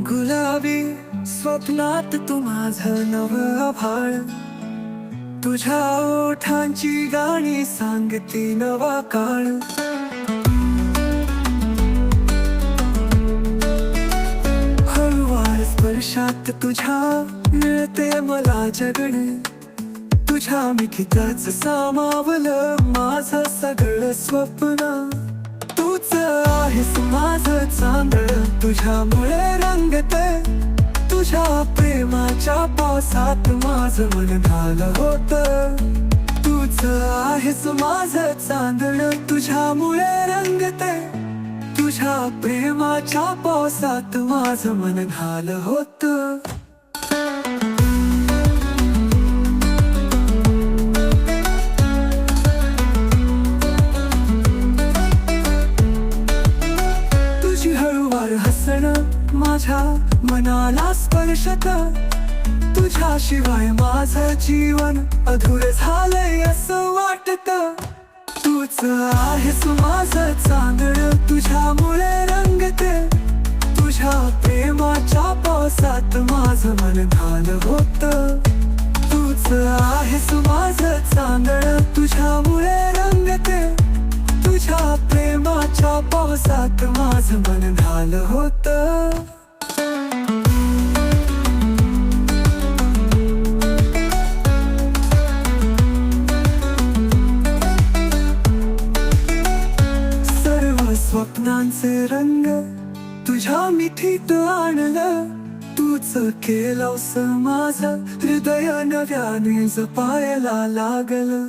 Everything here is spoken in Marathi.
गुलाबी स्वप्नात तू माझं नवं आभाळ, तुझ्या ओठांची गाणी सांगती नवा काळ. हळूवार स्पर्शात तुझ्या मिळते मला जगणे, तुझ्या मिठीतच सामावलं माझं सगळं स्वप्न. तूच आहेस माझं चांदण, तुझ्यामुळे रंगते, तुझ्या प्रेमाच्या पावसात माझं मन ढालं होतं. तूच आहेस माझं चांदण, तुझ्यामुळे रंगते, तुझ्या प्रेमाच्या पावसात माझं मन ढालं होतं. हसणं माझ्या मनाला स्पर्शत, तुझ्याशिवाय माझं जीवन अधुरं झालंय असं वाटत. तूच आहेस माझं चांदण, तुझ्यामुळे रंगते, तुझ्या प्रेमाच्या पावसात माझं मन ढालं होतं. तूच आहेस माझं चांदण, तुझ्यामुळे रंगते, तुझ्या प्रेमाच्या पावसात माझं मन ढालं होतं. सर्व स्वप्नांचे रंग तुझ्या मिठीत आणलं, तूच केलंस माझं हृदय नव्याने जपायला लागलं.